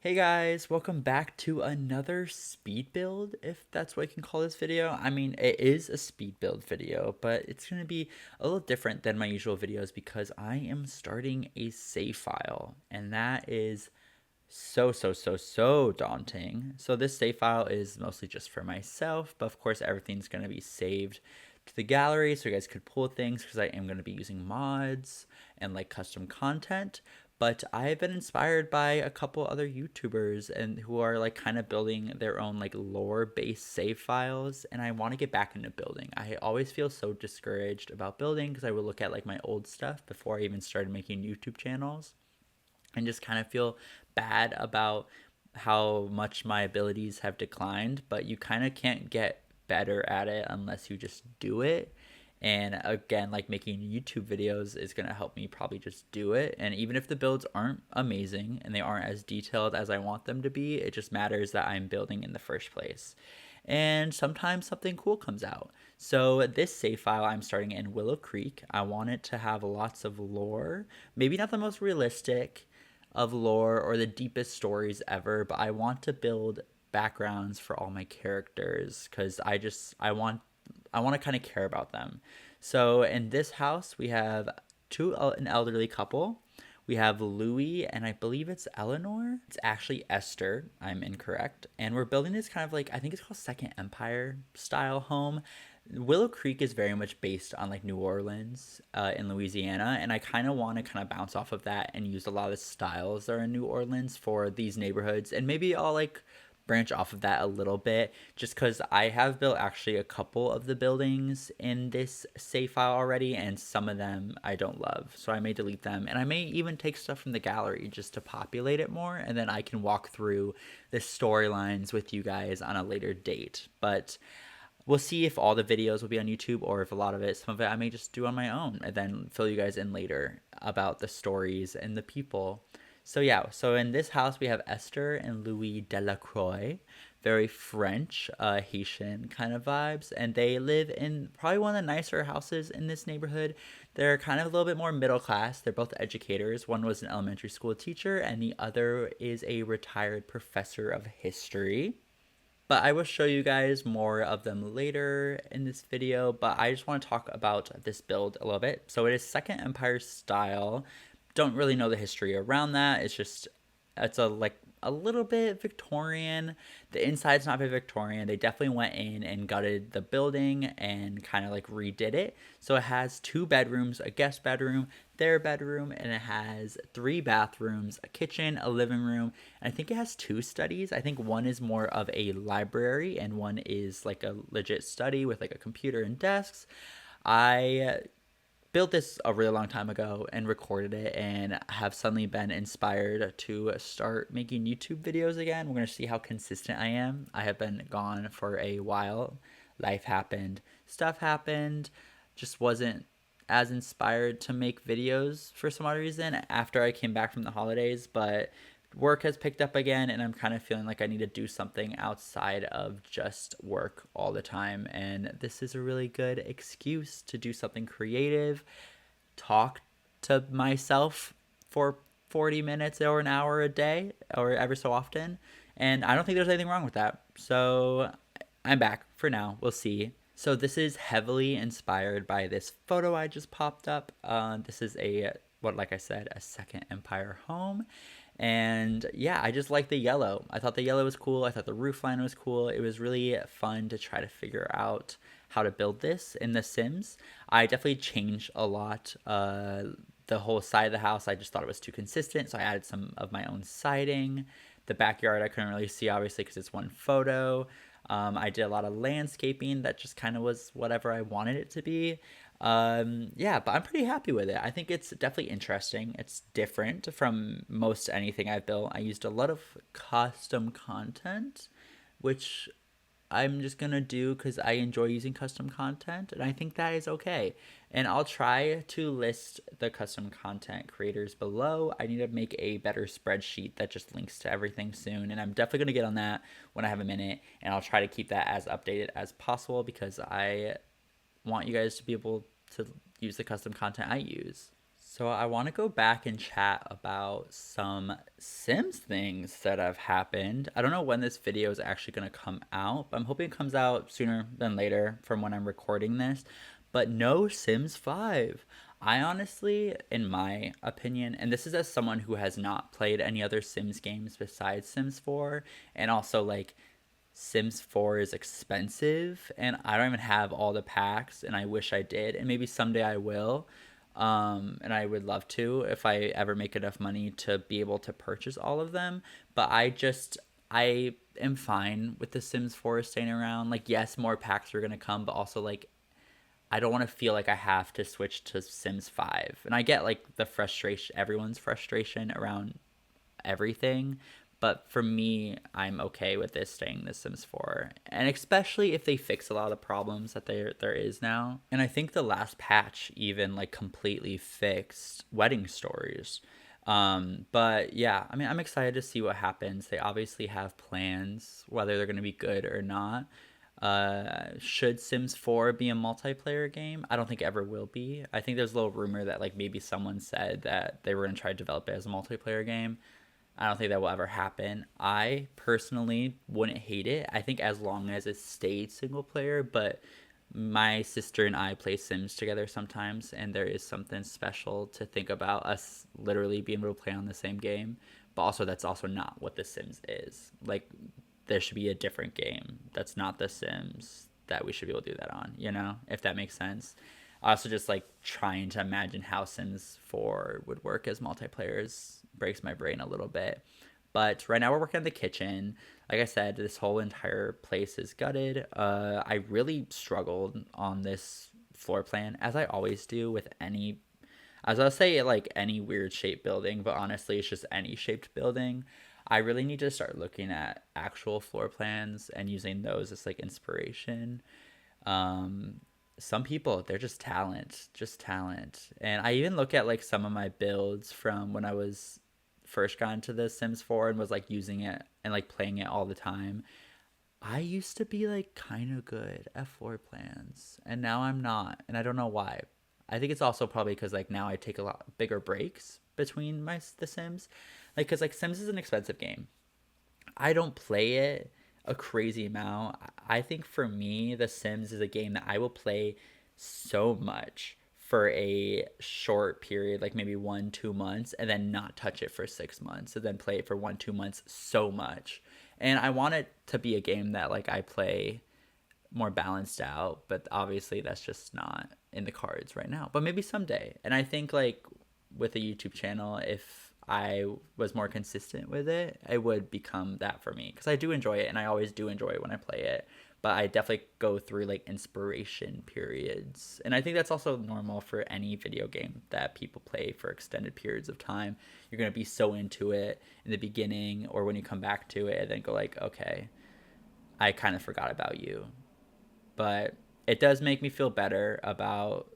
Hey guys, welcome back to another speed build, if that's what you can call this video. I mean, it is a speed build video, but it's going to be a little different than my usual videos because I am starting a save file, and that is so daunting. So this save file is mostly just for myself, but of course everything's going to be saved to the gallery so you guys could pull things because I am going to be using mods and like custom content. But I've been inspired by a couple other YouTubers and who are like kind of building their own like lore based save files, and I want to get back into building. I always feel so discouraged about building because I would look at like my old stuff before I even started making YouTube channels and just kind of feel bad about how much my abilities have declined, but you kind of can't get better at it unless you just do it. And again, like making YouTube videos is going to help me probably just do it. And even if the builds aren't amazing and they aren't as detailed as I want them to be, it just matters that I'm building in the first place. And sometimes something cool comes out. So this save file I'm starting in Willow Creek. I want it to have lots of lore, maybe not the most realistic of lore or the deepest stories ever, but I want to build backgrounds for all my characters because I want to kind of care about them. So in this house we have an elderly couple. We have Louis and I believe it's Eleanor. It's actually Esther. I'm incorrect. And we're building this kind of like, I think it's called Second Empire style home. Willow Creek is very much based on like New Orleans in Louisiana, and I kind of want to kind of bounce off of that and use a lot of the styles that are in New Orleans for these neighborhoods, and maybe I'll like branch off of that a little bit just because I have built actually a couple of the buildings in this save file already, and some of them I don't love, so I may delete them, and I may even take stuff from the gallery just to populate it more, and then I can walk through the storylines with you guys on a later date. But we'll see if all the videos will be on YouTube or if a lot of it, some of it I may just do on my own and then fill you guys in later about the stories and the people. So yeah, so in this house we have Esther and Louis Delacroix, very French, Haitian kind of vibes, and they live in probably one of the nicer houses in this neighborhood. They're kind of a little bit more middle class. They're both educators. One was an elementary school teacher, and the other is a retired professor of history, but I will show you guys more of them later in this video. But I just want to talk about this build a little bit. So it is Second Empire style. Don't really know the history around that. It's a like a little bit Victorian. The inside's not very Victorian. They definitely went in and gutted the building and kind of like redid it. So it has two bedrooms, a guest bedroom, their bedroom, and it has three bathrooms, a kitchen, a living room, and I think it has two studies. I think one is more of a library and one is like a legit study with like a computer and desks. I built this a really long time ago and recorded it and have suddenly been inspired to start making YouTube videos again. We're going to see how consistent I am. I have been gone for a while. Life happened, stuff happened, just wasn't as inspired to make videos for some odd reason after I came back from the holidays, but work has picked up again and I'm kind of feeling like I need to do something outside of just work all the time, and this is a really good excuse to do something creative, talk to myself for 40 minutes or an hour a day or ever so often, and I don't think there's anything wrong with that. So I'm back for now. We'll see. So this is heavily inspired by this photo I just popped up. This is like I said, a Second Empire home. And yeah, I just like the yellow. I thought the yellow was cool. I thought the roof line was cool. It was really fun to try to figure out how to build this in The Sims. I definitely changed a lot. The whole side of the house, I just thought it was too consistent, so I added some of my own siding. The backyard I couldn't really see, obviously, because it's one photo. I did a lot of landscaping that just kind of was whatever I wanted it to be. Yeah, but I'm pretty happy with it. I think it's definitely interesting. It's different from most anything I've built. I used a lot of custom content, which I'm just gonna do because I enjoy using custom content, and I think that is okay. And I'll try to list the custom content creators below. I need to make a better spreadsheet that just links to everything soon, and I'm definitely gonna get on that when I have a minute, and I'll try to keep that as updated as possible because I want you guys to be able to use the custom content I use. So I want to go back and chat about some Sims things that have happened. I don't know when this video is actually going to come out, but I'm hoping it comes out sooner than later from when I'm recording this. But no Sims 5. I honestly, in my opinion, and this is as someone who has not played any other Sims games besides Sims 4, and also like Sims 4 is expensive and I don't even have all the packs and I wish I did, and maybe someday I will. And I would love to if I ever make enough money to be able to purchase all of them. But I am fine with the Sims 4 staying around. Like, yes, more packs are gonna come, but also like I don't want to feel like I have to switch to Sims 5. And I get like the frustration, everyone's frustration around everything. But for me, I'm okay with this staying The Sims 4. And especially if they fix a lot of the problems that there is now. And I think the last patch even like completely fixed wedding stories. But yeah, I mean, I'm excited to see what happens. They obviously have plans, whether they're going to be good or not. Should Sims 4 be a multiplayer game? I don't think it ever will be. I think there's a little rumor that like maybe someone said that they were going to try to develop it as a multiplayer game. I don't think that will ever happen. I personally wouldn't hate it. I think as long as it stayed single player, but my sister and I play Sims together sometimes, and there is something special to think about us literally being able to play on the same game. But also, that's also not what The Sims is. Like, there should be a different game that's not The Sims that we should be able to do that on, you know, if that makes sense. Also, just like trying to imagine how Sims 4 would work as multiplayers breaks my brain a little bit. But right now we're working on the kitchen. Like I said, this whole entire place is gutted. I really struggled on this floor plan, as I always do with any, as I'll say, like any weird shaped building, but honestly, it's just any shaped building. I really need to start looking at actual floor plans and using those as like inspiration. Um, some people, they're just talent. And I even look at like some of my builds from when I was first got into the Sims 4 and was like using it and like playing it all the time. I used to be like kind of good at floor plans, and now I'm not, and I don't know why. I think it's also probably because like now I take a lot bigger breaks between my the Sims, like because like Sims is an expensive game. I don't play it a crazy amount. I think for me, The Sims is a game that I will play so much for a short period, like maybe 1, 2 months, and then not touch it for 6 months, and then play it for 1, 2 months so much. And I want it to be a game that like I play more balanced out, but obviously that's just not in the cards right now. But maybe someday. And I think like with a YouTube channel, if I was more consistent with it, it would become that for me because I do enjoy it and I always do enjoy it when I play it. But I definitely go through like inspiration periods. And I think that's also normal for any video game that people play for extended periods of time. You're going to be so into it in the beginning or when you come back to it and then go like, okay, I kind of forgot about you. But it does make me feel better about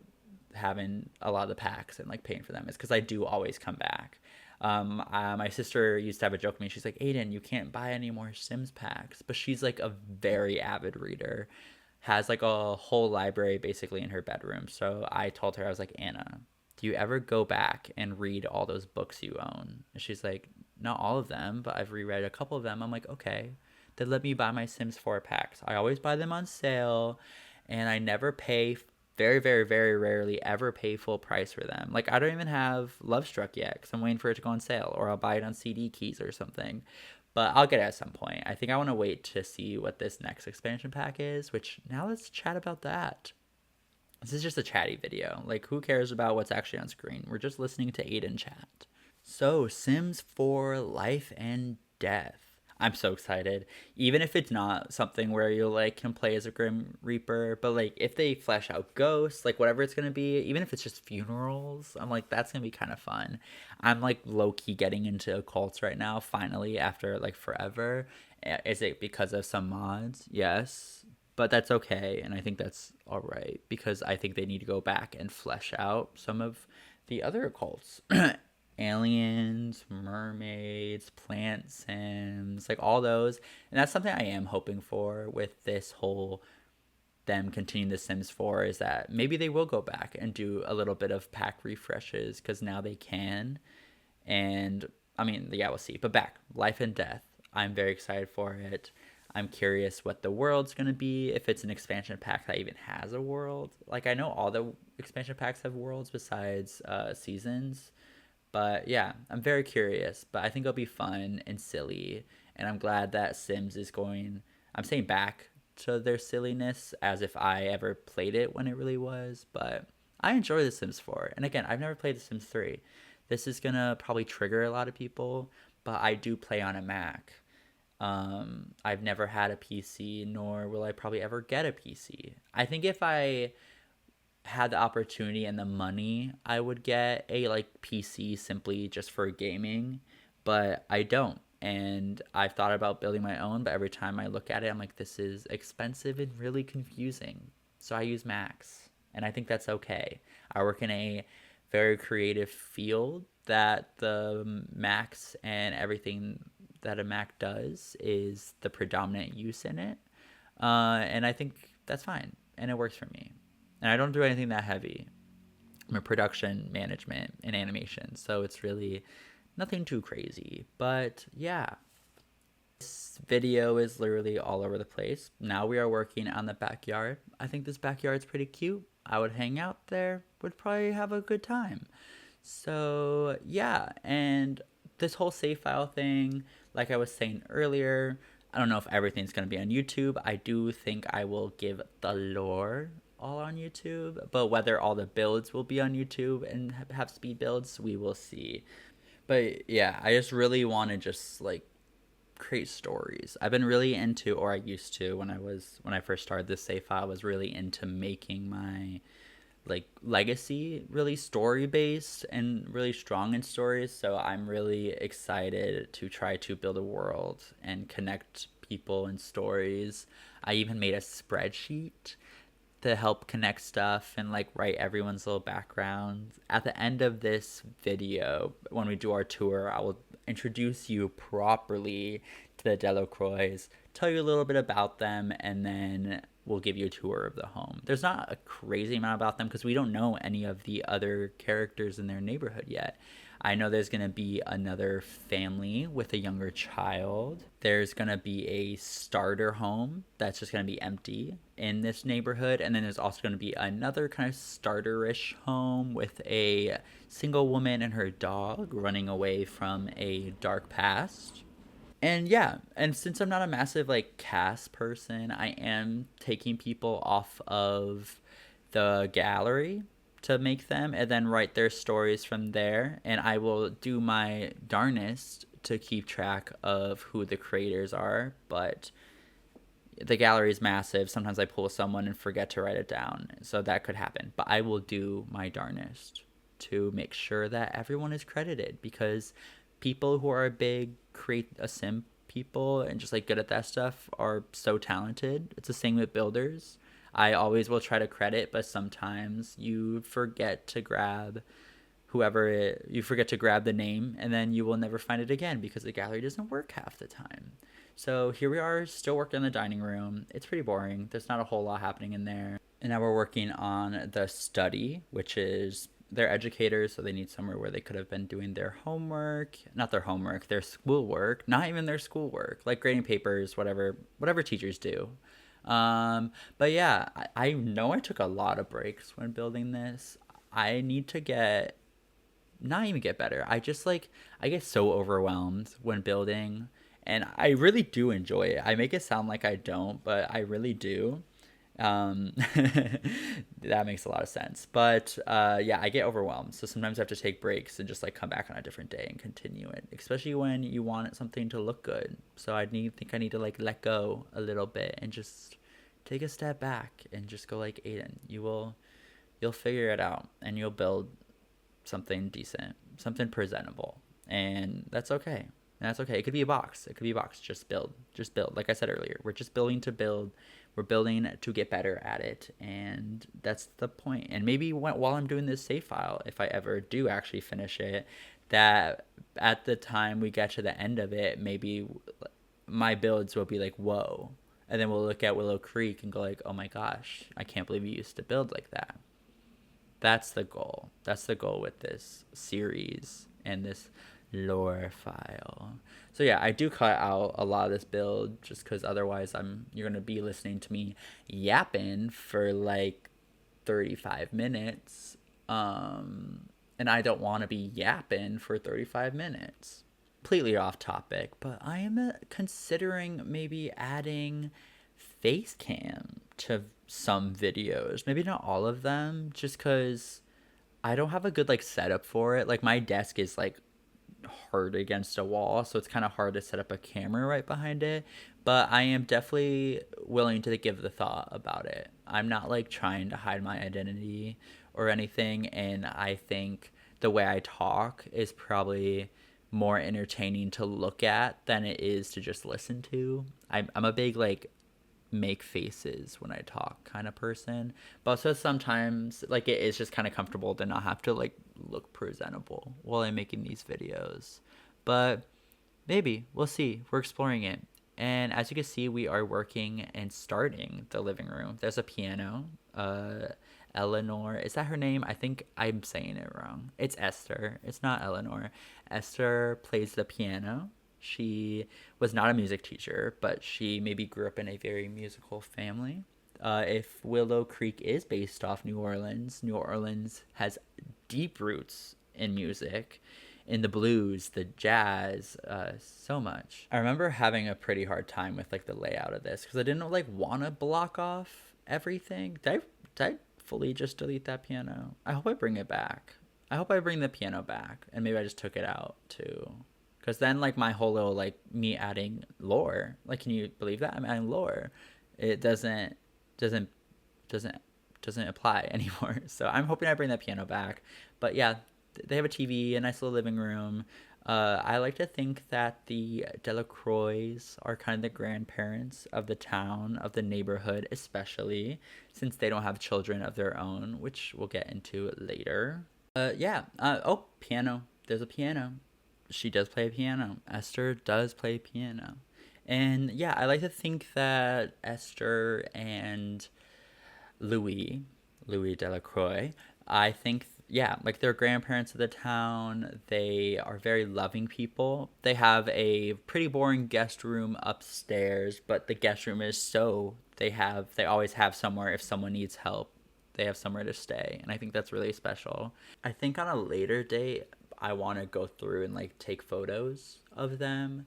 having a lot of the packs and like paying for them is because I do always come back. My sister used to have a joke with me. She's like, Aidan, you can't buy any more Sims packs. But she's like a very avid reader, has like a whole library basically in her bedroom. So I told her, I was like, Anna, do you ever go back and read all those books you own? And she's like, not all of them, but I've reread a couple of them. I'm like, okay, then let me buy my Sims 4 packs. I always buy them on sale and I never pay, very, very, very rarely ever pay full price for them. Like, I don't even have Love Struck yet because I'm waiting for it to go on sale, or I'll buy it on CD keys or something. But I'll get it at some point. I think I want to wait to see what this next expansion pack is, which now let's chat about that. This is just a chatty video. Like, who cares about what's actually on screen? We're just listening to Aidan chat. So, Sims 4 Life and Death. I'm so excited. Even if it's not something where you like can play as a Grim Reaper, but like if they flesh out ghosts, like whatever it's gonna be, even if it's just funerals, I'm like that's gonna be kind of fun. I'm like low key getting into occults right now. Finally, after like forever. Is it because of some mods? Yes, but that's okay, and I think that's all right because I think they need to go back and flesh out some of the other occults. Aliens, mermaids, plant sims, like all those. And that's something I am hoping for with this whole them continuing The Sims 4 is that maybe they will go back and do a little bit of pack refreshes because now they can. And I mean, yeah, we'll see. But back, Life and Death. I'm very excited for it. I'm curious what the world's going to be, if it's an expansion pack that even has a world. Like, I know all the expansion packs have worlds besides seasons. But yeah, I'm very curious. But I think it'll be fun and silly. And I'm glad that Sims is going, I'm saying back to their silliness as if I ever played it when it really was. But I enjoy The Sims 4. And again, I've never played The Sims 3. This is going to probably trigger a lot of people, but I do play on a Mac. I've never had a PC, nor will I probably ever get a PC. I think if I had the opportunity and the money, I would get a like PC simply just for gaming, but I don't. And I've thought about building my own, but every time I look at it, I'm like, this is expensive and really confusing. So I use Macs, and I think that's okay. I work in a very creative field that the Macs and everything that a Mac does is the predominant use in it. And I think that's fine, and it works for me. And I don't do anything that heavy. I'm a production management and animation, so it's really nothing too crazy. But yeah, this video is literally all over the place. Now we are working on the backyard. I think this backyard's pretty cute. I would hang out there, would probably have a good time. So yeah, and this whole save file thing, like I was saying earlier, I don't know if everything's going to be on YouTube. I do think I will give the lore all on YouTube, but whether all the builds will be on YouTube and have speed builds, we will see. But yeah, I just really want to just like create stories. I've been really into, or I used to when I first started this save file, I was really into making my like legacy really story based and really strong in stories. So I'm really excited to try to build a world and connect people and stories. I even made a spreadsheet to help connect stuff and like write everyone's little backgrounds. At the end of this video, when we do our tour, I will introduce you properly to the Delacroix, tell you a little bit about them, and then we'll give you a tour of the home. There's not a crazy amount about them because we don't know any of the other characters in their neighborhood yet. I know there's going to be another family with a younger child. There's going to be a starter home that's just going to be empty in this neighborhood. And then there's also going to be another kind of starter-ish home with a single woman and her dog running away from a dark past. And yeah, and since I'm not a massive like cast person, I am taking people off of the gallery to make them and then write their stories from there. And I will do my darnest to keep track of who the creators are, but the gallery is massive. Sometimes I pull someone and forget to write it down, so that could happen. But I will do my darnest to make sure that everyone is credited, because people who are big create a sim people and just like good at that stuff are so talented. It's the same with builders. I always will try to credit, but sometimes you forget to grab you forget to grab the name, and then you will never find it again because the gallery doesn't work half the time. So here we are, still working in the dining room. It's pretty boring. There's not a whole lot happening in there. And now we're working on the study, which is they're educators, so they need somewhere where they could have been doing their homework. Not their homework, their schoolwork. Not even their schoolwork, like grading papers, whatever teachers do. But yeah, I know I took a lot of breaks when building this. I need to not even get better. I get so overwhelmed when building, and I really do enjoy it. I make it sound like I don't, but I really do. That makes a lot of sense. But yeah, I get overwhelmed. So sometimes I have to take breaks and just like come back on a different day and continue it, especially when you want something to look good. So think I need to like let go a little bit and just take a step back and just go like, Aidan, you'll figure it out and you'll build something decent, something presentable. And that's okay. It could be a box. Just build. Like I said earlier, we're just building to build. We're building to get better at it, and that's the point. And maybe while I'm doing this save file, if I ever do actually finish it, that at the time we get to the end of it, maybe my builds will be like, whoa, And then we'll look at Willow Creek and go like, oh my gosh, I can't believe you used to build like that. That's the goal. That's the goal with this series and this lore file. So yeah, I do cut out a lot of this build just because otherwise you're gonna be listening to me yapping for like 35 minutes. And I don't want to be yapping for 35 minutes. Completely off topic, but I am considering maybe adding face cam to some videos. Maybe not all of them, just because I don't have a good like setup for it. Like my desk is like hard against a wall, so it's kind of hard to set up a camera right behind it. But I am definitely willing to give the thought about it. I'm not like trying to hide my identity or anything, and I think the way I talk is probably more entertaining to look at than it is to just listen to. I'm a big like make faces when I talk kind of person, but also sometimes like it is just kind of comfortable to not have to like look presentable while I'm making these videos. But maybe we'll see. We're exploring it. And as you can see, we are working and starting the living room. There's a piano. Eleanor, is that her name? I think I'm saying it wrong. It's Esther. It's not Eleanor. Esther plays the piano. She was not a music teacher, but she maybe grew up in a very musical family. If Willow Creek is based off New Orleans has deep roots in music, in the blues, the jazz, so much. I remember having a pretty hard time with like the layout of this because I didn't like want to block off everything. Did I fully just delete that piano? I hope I bring it back. I hope I bring the piano back, and maybe I just took it out too. Because then like my whole little like me adding lore, like can you believe that I'm adding lore? It doesn't apply anymore. So I'm hoping I bring that piano back. But yeah, they have a TV, a nice little living room. I like to think that the Delacroix are kind of the grandparents of the town, of the neighborhood, especially since they don't have children of their own, which we'll get into later. Oh, piano. There's a piano. She does play a piano. Esther does play piano. And yeah, I like to think that Esther and Louis Delacroix, I think, yeah, like they're grandparents of the town. They are very loving people. They have a pretty boring guest room upstairs, but the guest room is they always have somewhere if someone needs help. They have somewhere to stay, and I think that's really special. I think on a later date, I want to go through and like take photos of them.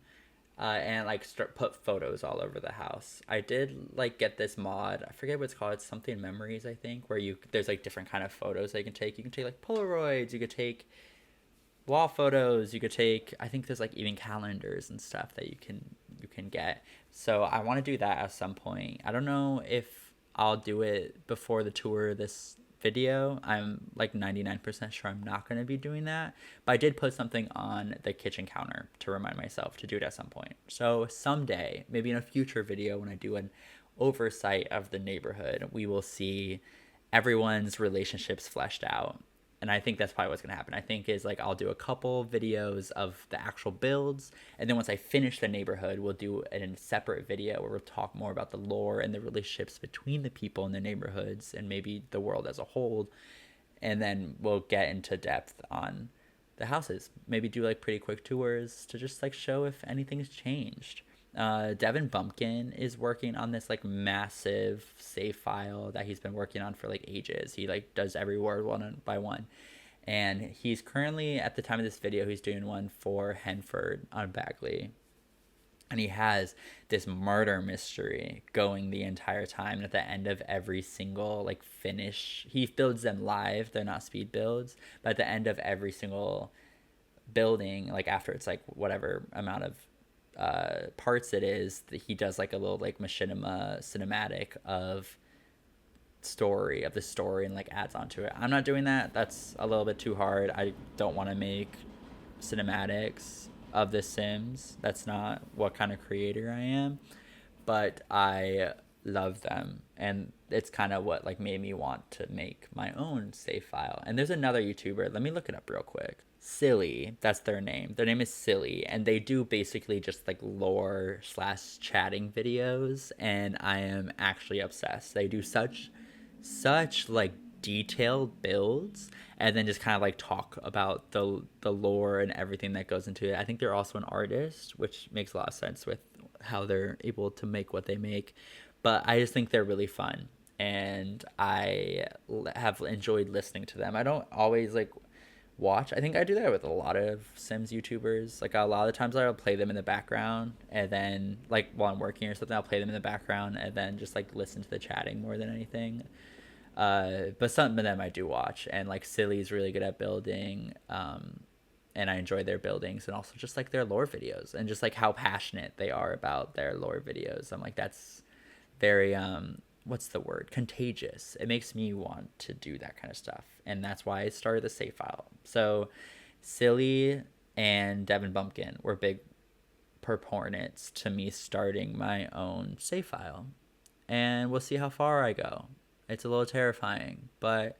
And like put photos all over the house. I did like get this mod. I forget what it's called. It's something memories, I think, where there's like different kind of photos that you can take. You can take like Polaroids. You could take wall photos. You could take. I think there's like even calendars and stuff that you can get. So I want to do that at some point. I don't know if I'll do it before the tour this video. I'm like 99% sure I'm not going to be doing that, but I did put something on the kitchen counter to remind myself to do it at some point. So someday, maybe in a future video when I do an oversight of the neighborhood, we will see everyone's relationships fleshed out. And I think that's probably what's going to happen. I think is like I'll do a couple videos of the actual builds, and then once I finish the neighborhood, we'll do a separate video where we'll talk more about the lore and the relationships between the people in the neighborhoods and maybe the world as a whole. And then we'll get into depth on the houses. Maybe do like pretty quick tours to just like show if anything's changed. Devin Bumpkin is working on this like massive save file that he's been working on for like ages. He like does every word one by one, and he's currently, at the time of this video, he's doing one for Henford on Bagley, and he has this murder mystery going the entire time. And at the end of every single like finish, he builds them live, they're not speed builds, but at the end of every single building, like after it's like whatever amount of parts it is, he does like a little like machinima cinematic of the story and like adds onto it. I'm not doing that. That's a little bit too hard. I don't want to make cinematics of The Sims. That's not what kind of creator I am, but I love them, and it's kind of what like made me want to make my own save file. And there's another YouTuber, let me look it up real quick. Silly, that's their name. Their name is Silly, and they do basically just like lore slash chatting videos, and I am actually obsessed. They do such like detailed builds, and then just kind of like talk about the lore and everything that goes into it. I think they're also an artist, which makes a lot of sense with how they're able to make what they make. But I just think they're really fun, and I have enjoyed listening to them. I don't always like watch. I think I do that with a lot of Sims YouTubers. Like a lot of the times I'll play them in the background, and then like while I'm working or something, I'll play them in the background and then just like listen to the chatting more than anything. But some of them I do watch, and like Silly's really good at building. And I enjoy their buildings, and also just like their lore videos, and just like how passionate they are about their lore videos. I'm like, that's very what's the word, contagious. It makes me want to do that kind of stuff, and that's why I started the save file. So Silly and Devin Bumpkin were big proponents to me starting my own save file, and we'll see how far I go. It's a little terrifying, but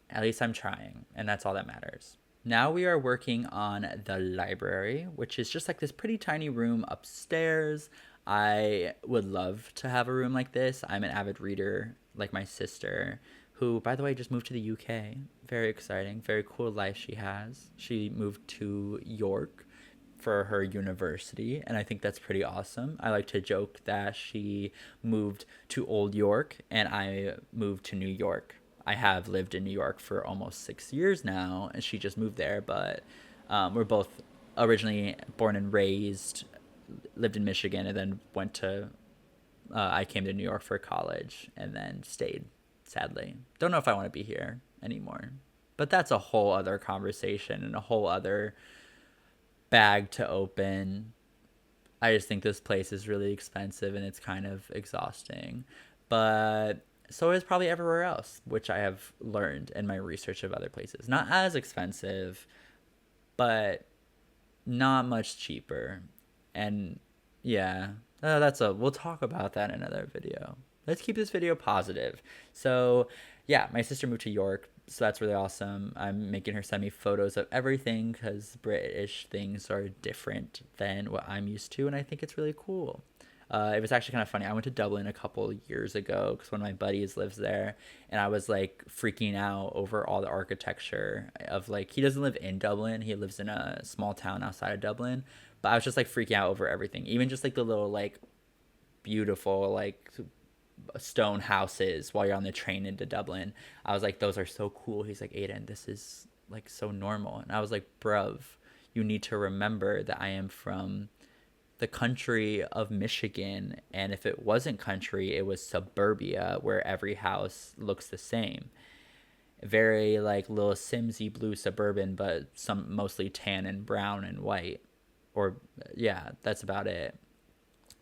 at least I'm trying, and that's all that matters. Now we are working on the library, which is just like this pretty tiny room upstairs. I would love to have a room like this. I'm an avid reader, like my sister, who, by the way, just moved to the UK. Very exciting, very cool life she has. She moved to York for her university, and I think that's pretty awesome. I like to joke that she moved to Old York and I moved to New York. I have lived in New York for almost 6 years now, and she just moved there. But we're both originally born and raised, lived in Michigan, and then went to. I came to New York for college, and then stayed. Sadly, don't know if I want to be here anymore. But that's a whole other conversation and a whole other bag to open. I just think this place is really expensive and it's kind of exhausting. But so is probably everywhere else, which I have learned in my research of other places. Not as expensive, but not much cheaper. And yeah, we'll talk about that in another video. Let's keep this video positive. So yeah, my sister moved to York, so that's really awesome. I'm making her send me photos of everything because British things are different than what I'm used to, and I think it's really cool. It was actually kind of funny. I went to Dublin a couple years ago because one of my buddies lives there, and I was like freaking out over all the architecture of like, he doesn't live in Dublin, he lives in a small town outside of Dublin, but I was just like freaking out over everything, even just like the little like beautiful like stone houses while you're on the train into Dublin. I was like, those are so cool. He's like, Aidan, this is like so normal. And I was like, bruv, you need to remember that I am from the country of Michigan, and if it wasn't country, it was suburbia where every house looks the same. Very like little Simsy blue suburban, but some mostly tan and brown and white. Or yeah, that's about it.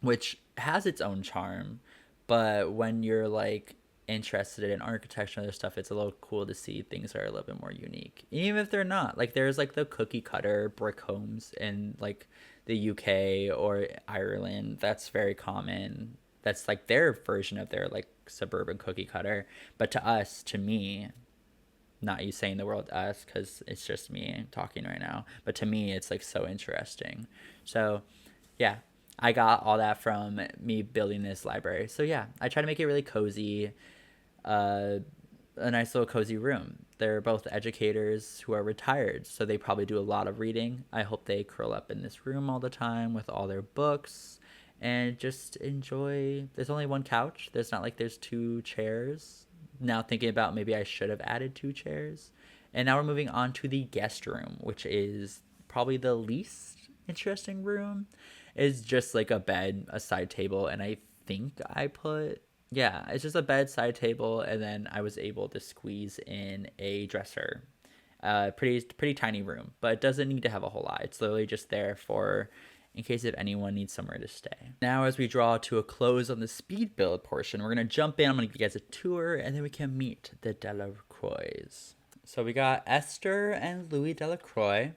Which has its own charm, but when you're like interested in architecture and other stuff, it's a little cool to see things that are a little bit more unique, even if they're not. Like there's like the cookie cutter brick homes in like the UK or Ireland. That's very common. That's like their version of their like suburban cookie cutter. But to us, to me, not you saying the word us because it's just me talking right now, but to me it's like so interesting. So yeah, I got all that from me building this library. So yeah, I try to make it really cozy, uh, a nice little cozy room. They're both educators who are retired, so they probably do a lot of reading. I hope they curl up in this room all the time with all their books and just enjoy. There's only one couch. There's not like there's two chairs. Now thinking about, maybe I should have added two chairs. And now we're moving on to the guest room, which is probably the least interesting room. Is just like a bed, a side table, and I think I put, yeah, it's just a bed, side table, and then I was able to squeeze in a dresser. Pretty tiny room, but it doesn't need to have a whole lot. It's literally just there for in case if anyone needs somewhere to stay. Now, as we draw to a close on the speed build portion, we're gonna jump in. I'm gonna give you guys a tour, and then we can meet the Delacroix. So we got Esther and Louis Delacroix.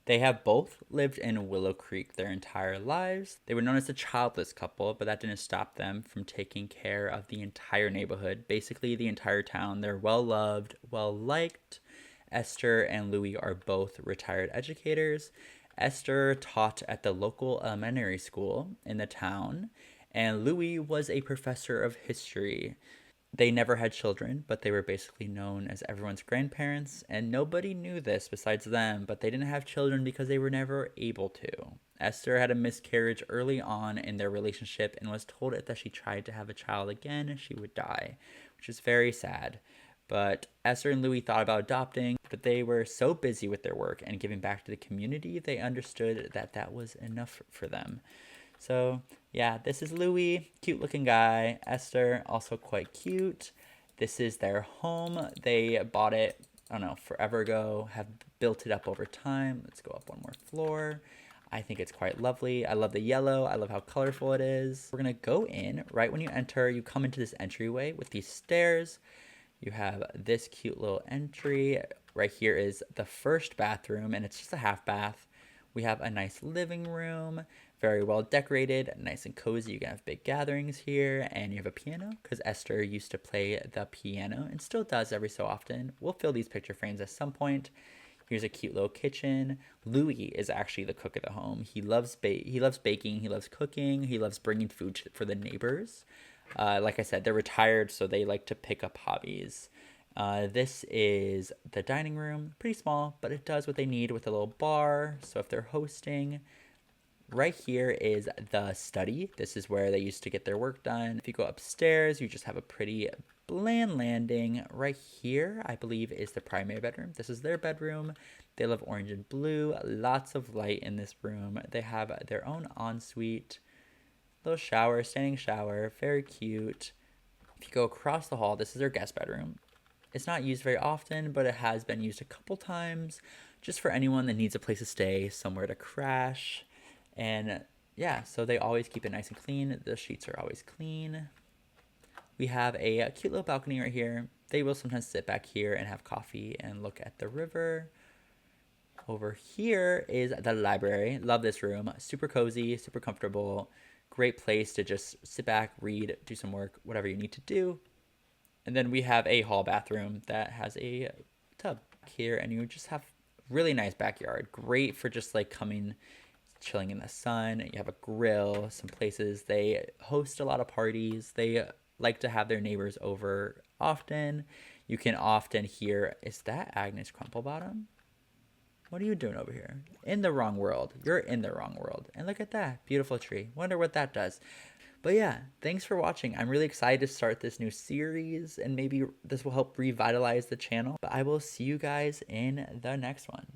They have both lived in Willow Creek their entire lives. They were known as a childless couple, but that didn't stop them from taking care of the entire neighborhood, basically the entire town. They're well loved, well liked, Esther and Louis are both retired educators. Esther taught at the local elementary school in the town, and Louis was a professor of history. They never had children, but they were basically known as everyone's grandparents, and nobody knew this besides them, but they didn't have children because they were never able to. Esther had a miscarriage early on in their relationship and was told that if she tried to have a child again, she would die, which is very sad. But Esther and Louis thought about adopting, but they were so busy with their work and giving back to the community, they understood that that was enough for them. So yeah, this is Louis, cute looking guy. Esther, also quite cute. This is their home. They bought it, I don't know, forever ago, have built it up over time. Let's go up one more floor. I think it's quite lovely. I love the yellow. I love how colorful it is. We're gonna go in. Right when you enter, you come into this entryway with these stairs. You have this cute little entry. Right here is the first bathroom, and it's just a half bath. We have a nice living room, very well decorated, nice and cozy. You can have big gatherings here, and you have a piano because Esther used to play the piano and still does every so often. We'll fill these picture frames at some point. Here's a cute little kitchen. Louis is actually the cook of the home. He loves baking, he loves cooking, he loves bringing food for the neighbors. Like I said, they're retired, so they like to pick up hobbies. This is the dining room, pretty small, but it does what they need with a little bar. So if they're hosting, right here is the study. This is where they used to get their work done. If you go upstairs, you just have a pretty bland landing. Right here, I believe, is the primary bedroom. This is their bedroom. They love orange and blue. Lots of light in this room. They have their own ensuite. Little shower, standing shower, very cute. If you go across the hall, this is their guest bedroom. It's not used very often, but it has been used a couple times just for anyone that needs a place to stay, somewhere to crash. And yeah, so they always keep it nice and clean. The sheets are always clean. We have a cute little balcony right here. They will sometimes sit back here and have coffee and look at the river. Over here is the library. Love this room. Super cozy, super comfortable. Great place to just sit back, read, do some work, whatever you need to do. And then we have a hall bathroom that has a tub here, and you just have really nice backyard. Great for just like coming, chilling in the sun. You have a grill, some places. They host a lot of parties. They like to have their neighbors over often. You can often hear, is that Agnes Crumplebottom? What are you doing over here? In the wrong world. You're in the wrong world. And look at that. Beautiful tree. Wonder what that does. But yeah, thanks for watching. I'm really excited to start this new series, and maybe this will help revitalize the channel. But I will see you guys in the next one.